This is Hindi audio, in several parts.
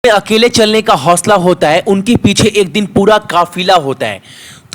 में अकेले चलने का हौसला होता है, उनके पीछे एक दिन पूरा काफिला होता है।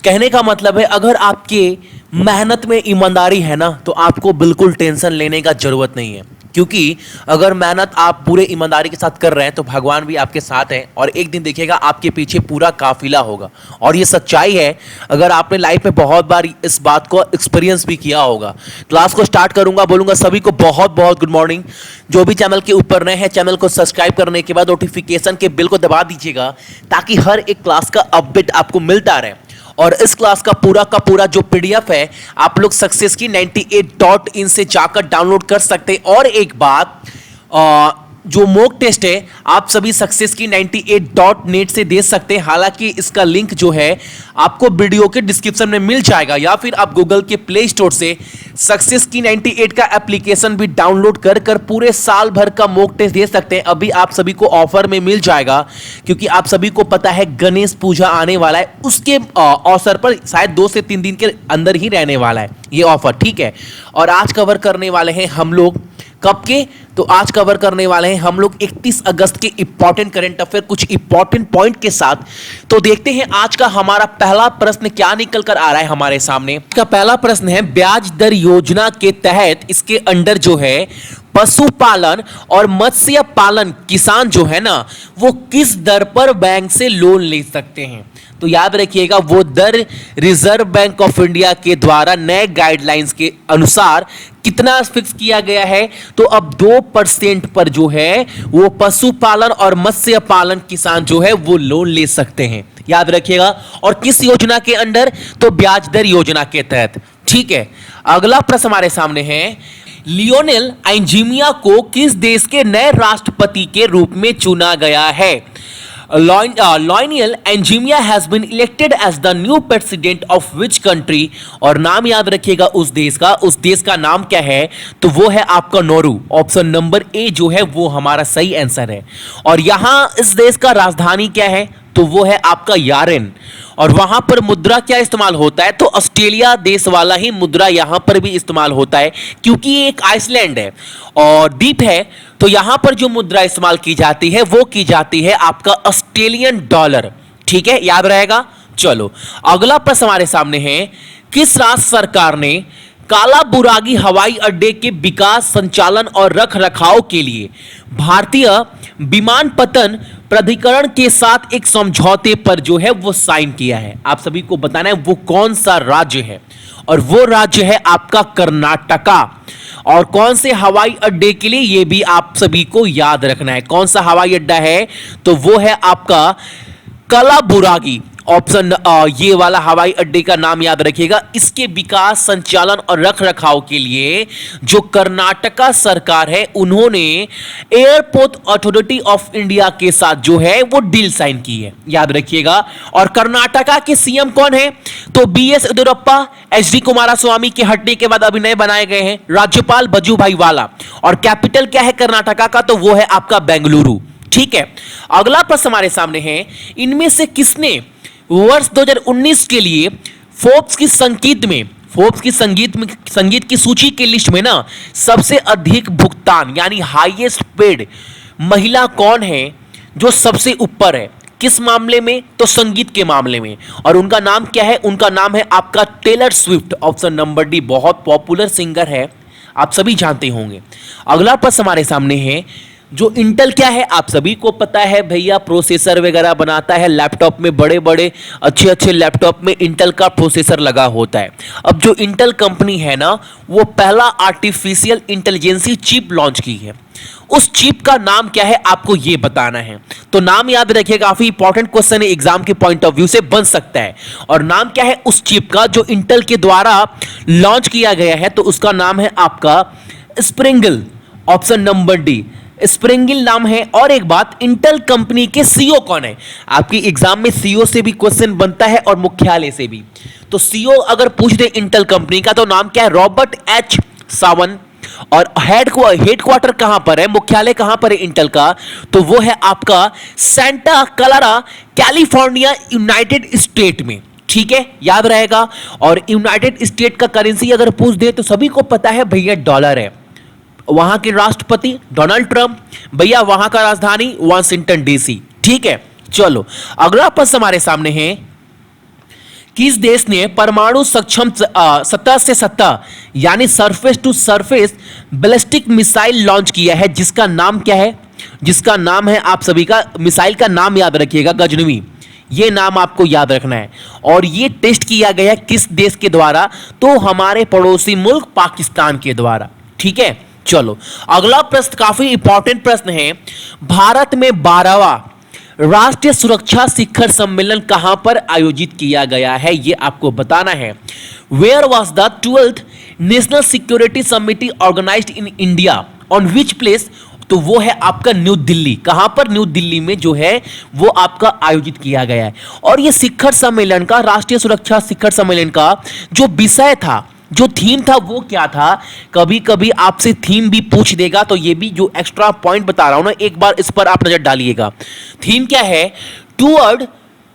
कहने का मतलब है, अगर आपके मेहनत में ईमानदारी है ना, तो आपको बिल्कुल टेंशन लेने का जरूरत नहीं है। क्योंकि अगर मेहनत आप पूरे ईमानदारी के साथ कर रहे हैं तो भगवान भी आपके साथ हैं और एक दिन देखिएगा आपके पीछे पूरा काफिला होगा। और ये सच्चाई है, अगर आपने लाइफ में बहुत बार इस बात को एक्सपीरियंस भी किया होगा। क्लास को स्टार्ट करूंगा, बोलूंगा सभी को बहुत बहुत गुड मॉर्निंग। जो भी चैनल के ऊपर नए हैं, चैनल को सब्सक्राइब करने के बाद नोटिफिकेशन के बिल को दबा दीजिएगा, ताकि हर एक क्लास का अपडेट आपको मिलता रहे। और इस क्लास का पूरा जो पीडीएफ है, आप लोग सक्सेस की 98.in से जाकर डाउनलोड कर सकते हैं। और एक बात, जो मॉक टेस्ट है आप सभी सक्सेस की 98.net से दे सकते हैं। हालांकि इसका लिंक जो है आपको वीडियो के डिस्क्रिप्शन में मिल जाएगा, या फिर आप गूगल के प्ले स्टोर से सक्सेस की 98 का एप्लीकेशन भी डाउनलोड कर पूरे साल भर का मॉक टेस्ट दे सकते हैं। अभी आप सभी को ऑफर में मिल जाएगा, क्योंकि आप सभी को पता है गणेश पूजा आने वाला है, उसके अवसर पर शायद 2 से 3 दिन के अंदर ही रहने वाला है ये ऑफर, ठीक है। और आज कवर करने वाले हैं हम लोग कब के, तो आज कवर करने वाले हैं हम लोग 31 अगस्त के इंपॉर्टेंट करंट अफेयर, कुछ इंपॉर्टेंट पॉइंट के साथ। तो देखते हैं आज का हमारा पहला प्रश्न क्या निकल कर आ रहा है हमारे सामने। इसका पहला प्रश्न है, ब्याज दर योजना के तहत इसके अंडर जो है पशुपालन और मत्स्य पालन किसान जो है ना, वो किस दर पर बैंक से लोन ले सकते हैं। तो याद रखिएगा, वो दर रिजर्व बैंक ऑफ इंडिया के द्वारा नए गाइडलाइंस के अनुसार कितना फिक्स किया गया है। तो अब 2% पर जो है वो पशुपालन और मत्स्य पालन किसान जो है वो लोन ले सकते हैं, याद रखिएगा। और किस योजना के अंडर, तो ब्याज दर योजना के तहत, ठीक है। अगला प्रश्न हमारे सामने है, लियोनेल एंजीमिया को किस देश के नए राष्ट्रपति के रूप में चुना गया है। Lionel Anjimia has been elected as the new president of which country। और नाम याद रखिएगा उस देश का नाम क्या है, तो वो है आपका नोरू। ऑप्शन नंबर ए जो है वो हमारा सही आंसर है। और यहां इस देश का राजधानी क्या है, तो वो है आपका यारेन। और वहां पर मुद्रा क्या इस्तेमाल होता है, तो ऑस्ट्रेलिया देश वाला ही मुद्रा यहां पर भी इस्तेमाल होता है, क्योंकि ये एक आइसलैंड है और द्वीप है। तो यहां पर जो मुद्रा इस्तेमाल की जाती है वो की जाती है आपका ऑस्ट्रेलियन डॉलर, ठीक है, याद रहेगा। चलो अगला प्रश्न हमारे सामने है, किस राज्य सरकार ने कालाबुरागी हवाई अड्डे के विकास, संचालन और रख रखाव के लिए भारतीय विमानपत्तन प्राधिकरण के साथ एक समझौते पर जो है वो साइन किया है। आप सभी को बताना है वो कौन सा राज्य है, और वो राज्य है आपका कर्नाटका। और कौन से हवाई अड्डे के लिए, ये भी आप सभी को याद रखना है। कौन सा हवाई अड्डा है, तो वो है आपका कालाबुरागी। ऑप्शन ये वाला हवाई अड्डे का नाम याद रखिएगा। इसके विकास, संचालन और रख रखाव के लिए जो कर्नाटका सरकार है, उन्होंने एयरपोर्ट अथॉरिटी ऑफ इंडिया के साथ जो है वो डील साइन की है, याद रखिएगा। और कर्नाटका के सीएम कौन है, तो बीएस येदियुरप्पा, एचडी कुमारस्वामी के हटने के बाद अभी नए बनाए गए हैं राज्यपाल वजुभाई वाला। और कैपिटल क्या है कर्नाटका का, तो वो है आपका बेंगलुरु, ठीक है। अगला प्रश्न हमारे सामने है, इनमें से किसने वर्ष 2019 के लिए फोर्ब्स की संगीत की सूची के लिस्ट में ना सबसे अधिक भुगतान यानी हाईएस्ट पेड महिला कौन है, जो सबसे ऊपर है, किस मामले में, तो संगीत के मामले में। और उनका नाम क्या है, उनका नाम है आपका Taylor Swift. Option number D, बहुत पॉपुलर सिंगर है, आप सभी जानते होंगे। अगला प्रश्न हमारे सामने है, जो इंटेल क्या है, आप सभी को पता है भैया, प्रोसेसर वगैरह बनाता है लैपटॉप में, बड़े बड़े अच्छे लैपटॉप में इंटेल का प्रोसेसर लगा होता है। अब जो इंटेल कंपनी है ना, वो पहला आर्टिफिशियल इंटेलिजेंसी चिप लॉन्च की है। उस चिप का नाम क्या है, आपको ये बताना है। तो नाम याद रखिए, काफी इंपॉर्टेंट क्वेश्चन है, एग्जाम के पॉइंट ऑफ व्यू से बन सकता है। और नाम क्या है उस चिप का जो इंटेल के द्वारा लॉन्च किया गया है, तो उसका नाम है आपका स्प्रिंगल। ऑप्शन नंबर डी, स्प्रिंगल नाम है। और एक बात, इंटेल कंपनी के सीईओ कौन है, आपकी एग्जाम में सीईओ से भी क्वेश्चन बनता है और मुख्यालय से भी। तो सीईओ अगर पूछ दे इंटेल कंपनी का, तो नाम क्या है, रॉबर्ट एच सावन। और हेडक्वार्टर कहां पर है, मुख्यालय कहां पर है इंटेल का, तो वो है आपका Santa Clara, California, United state में, ठीक है, याद रहेगा। और यूनाइटेड स्टेट का करेंसी अगर पूछ दे, तो सभी को पता है भैया डॉलर है। वहां के राष्ट्रपति डोनाल्ड ट्रंप, भैया वहां का राजधानी वाशिंगटन डीसी। ठीक है, चलो अगला प्रश्न हमारे सामने है, किस देश ने परमाणु सक्षम सतह से सतह यानी surface to surface ballistic missile launch किया है, जिसका नाम क्या है? जिसका नाम है, आप सभी का मिसाइल का नाम याद रखिएगा, गजनवी। ये नाम आपको याद रखना है। और ये टेस्ट किया गया किस देश के द्वारा? तो हमारे पड़ोसी मुल्क पाकिस्तान के द्वारा। ठीक है, चलो अगला प्रश्न काफी इंपॉर्टेंट प्रश्न है। भारत में 12वां राष्ट्रीय सुरक्षा शिखर सम्मेलन कहां पर आयोजित किया गया है, यह आपको बताना है। Where was the 12th national security summit organized in India, on which place? तो वो है आपका न्यू दिल्ली। कहां पर? न्यू दिल्ली में जो है वो आपका आयोजित किया गया है। और ये शिखर सम्मेलन का, राष्ट्रीय सुरक्षा शिखर सम्मेलन का जो विषय था, जो थीम था, वो क्या था? कभी कभी आपसे थीम भी पूछ देगा, तो ये भी जो एक्स्ट्रा पॉइंट बता रहा हूं ना, एक बार इस पर आप नजर डालिएगा। थीम क्या है? Toward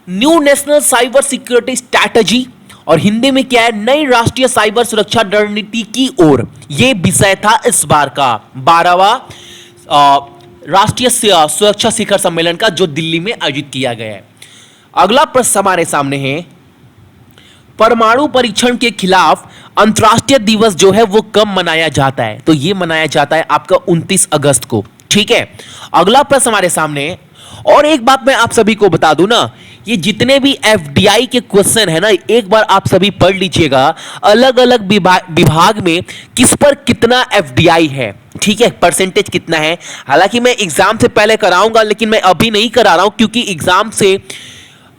new national cyber security strategy, और हिंदी में क्या है? नई राष्ट्रीय साइबर सुरक्षा रणनीति की ओर। यह विषय था इस बार का 12वां राष्ट्रीय सुरक्षा शिखर सम्मेलन का, जो दिल्ली में आयोजित किया गया है। अगला प्रश्न हमारे सामने है, परमाणु परीक्षण के खिलाफ अंतर्राष्ट्रीय दिवस जो है वो कब मनाया जाता है? तो ये मनाया जाता है आपका 29 अगस्त को। ठीक है, अगला प्रश्न हमारे सामने। और एक बात मैं आप सभी को बता दूं ना, ये जितने भी एफडीआई के क्वेश्चन है ना, एक बार आप सभी पढ़ लीजिएगा, अलग अलग विभाग में किस पर कितना एफडीआई है। ठीक है, परसेंटेज कितना है। हालांकि मैं एग्जाम से पहले कराऊंगा, लेकिन मैं अभी नहीं करा रहा हूं, क्योंकि एग्जाम से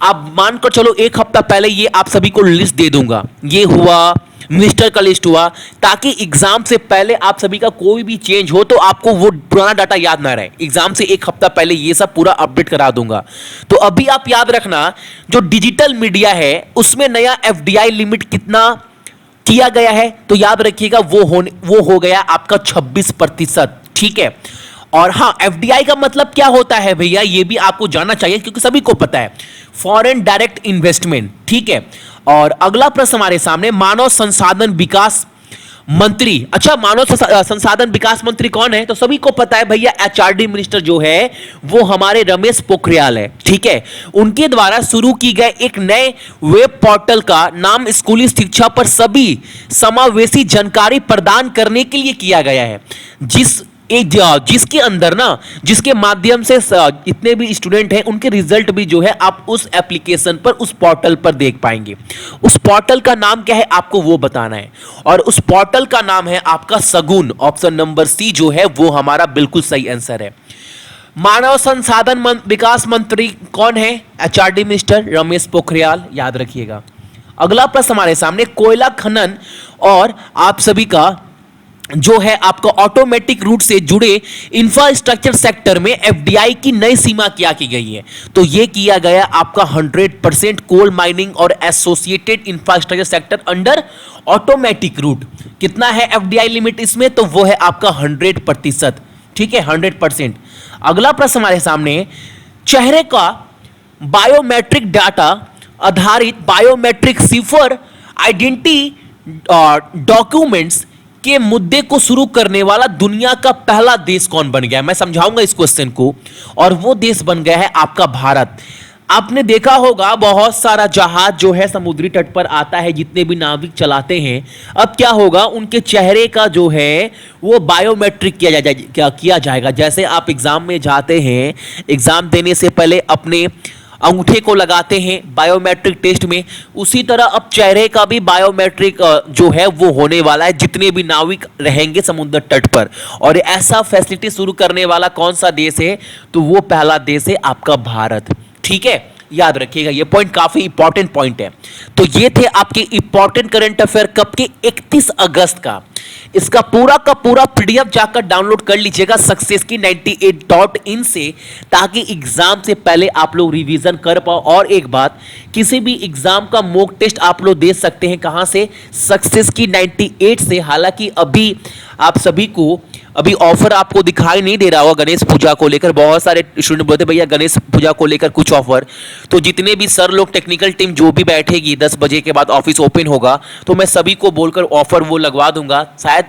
आप मानकर चलो एक हफ्ता पहले ये आप सभी को लिस्ट दे दूंगा। ये हुआ, मिनिस्टर का लिस्ट हुआ, ताकि एग्जाम से पहले आप सभी का कोई भी चेंज हो तो आपको वो पुराना डाटा याद ना रहे। एग्जाम से एक हफ्ता पहले ये सब पूरा अपडेट करा दूंगा। तो अभी आप याद रखना, जो डिजिटल मीडिया है उसमें नया एफडीआई लिमिट कितना किया गया है, तो याद रखिएगा वो हो गया आपका 26%। ठीक है, और हाँ, एफडीआई का मतलब क्या होता है भैया, ये भी आपको जानना चाहिए, क्योंकि सभी को पता है, फॉरेन डायरेक्ट इन्वेस्टमेंट। ठीक है, और अगला प्रश्न हमारे सामने, मानव संसाधन विकास मंत्री। अच्छा, मानव संसाधन विकास मंत्री कौन है? तो सभी को पता है भैया, एचआरडी मिनिस्टर जो है वो हमारे रमेश पोखरियाल है। ठीक है, उनके द्वारा शुरू की गए एक नए वेब पोर्टल का नाम स्कूली शिक्षा पर सभी समावेशी जानकारी प्रदान करने के लिए किया गया है, जिसके अंदर ना, जिसके माध्यम से इतने भी स्टूडेंट हैं उनके रिजल्ट भी जो है आप उस एप्लीकेशन पर, उस पोर्टल पर देख पाएंगे। उस पोर्टल का नाम क्या है आपको वो बताना है, और उस पोर्टल का नाम है आपका सगुन। ऑप्शन नंबर सी जो है वो हमारा बिल्कुल सही आंसर है। मानव संसाधन विकास मंत्री कौन है? एचआरडी मिनिस्टर रमेश पोखरियाल, याद रखिएगा। अगला प्रश्न हमारे सामने, कोयला खनन और आप सभी का जो है आपका ऑटोमेटिक रूट से जुड़े इंफ्रास्ट्रक्चर सेक्टर में एफडीआई की नई सीमा क्या की गई है? तो यह किया गया आपका 100% कोल माइनिंग और associated infrastructure sector under automatic route. कितना है एफडीआई लिमिट इसमें? तो वो है आपका 100%। ठीक है, 100%। अगला प्रश्न हमारे सामने, चेहरे का बायोमेट्रिक डाटा आधारित बायोमेट्रिक सिफर आइडेंटिटी डॉक्यूमेंट्स के मुद्दे को शुरू करने वाला दुनिया का पहला देश कौन बन गया है? मैं समझाऊंगा इस क्वेश्चन को, और वो देश बन गया है आपका भारत। आपने देखा होगा बहुत सारा जहाज जो है समुद्री तट पर आता है, जितने भी नाविक चलाते हैं, अब क्या होगा, उनके चेहरे का जो है वो बायोमेट्रिक किया जाएगा। जैसे आप एग्जाम में जाते हैं, एग्जाम देने से पहले अपने अंगूठे को लगाते हैं बायोमेट्रिक टेस्ट में, उसी तरह अब चेहरे का भी बायोमेट्रिक जो है वो होने वाला है जितने भी नाविक रहेंगे समुद्र तट पर। और ऐसा फैसिलिटी शुरू करने वाला कौन सा देश है? तो वो पहला देश है आपका भारत। ठीक है, याद रखिएगा, ये पॉइंट काफी इंपॉर्टेंट पॉइंट है। तो ये थे आपके इंपॉर्टेंट करंट अफेयर कब के? 31 अगस्त का। इसका पूरा का पूरा पीडीएफ जाकर डाउनलोड कर लीजिएगा सक्सेस की 98.in से, ताकि एग्जाम से पहले आप लोग रिवीजन कर पाओ। और एक बात, किसी भी एग्जाम का मॉक टेस्ट आप लोग दे सकते हैं, कहां से? सक्सेस की 98 से। हालांकि अभी आप सभी को अभी ऑफर आपको दिखाई नहीं दे रहा होगा गणेश पूजा को लेकर। बहुत सारे स्टूडेंट बोलते भैया गणेश पूजा को लेकर कुछ ऑफर, तो जितने भी सर लोग, टेक्निकल टीम जो भी बैठेगी 10 बजे के बाद ऑफिस ओपन होगा, तो मैं सभी को बोलकर ऑफर वो लगवा दूंगा। शायद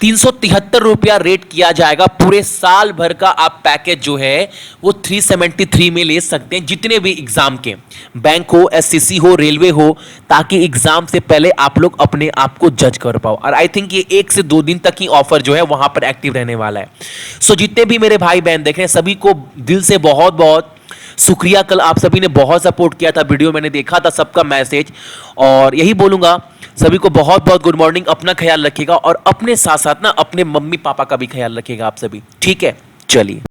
₹373 रेट किया जाएगा। पूरे साल भर का आप पैकेज जो है वो 373 में ले सकते हैं, जितने भी एग्जाम के, बैंक हो, एससीसी हो, रेलवे हो, ताकि एग्जाम से पहले आप लोग अपने आप को जज कर पाओ। और आई थिंक ये 1 से 2 दिन तक ही ऑफर जो है वहां पर एक्टिव रहने वाला है। सो जितने भी मेरे भाई बहन देख रहे हैं सभी को दिल से बहुत बहुत शुक्रिया। कल आप सभी ने बहुत सपोर्ट किया था, वीडियो मैंने देखा था सबका मैसेज, और यही बोलूंगा सभी को बहुत बहुत गुड मॉर्निंग। अपना ख्याल रखिएगा और अपने साथ साथ ना अपने मम्मी पापा का भी ख्याल रखिएगा आप सभी, ठीक है? चलिए।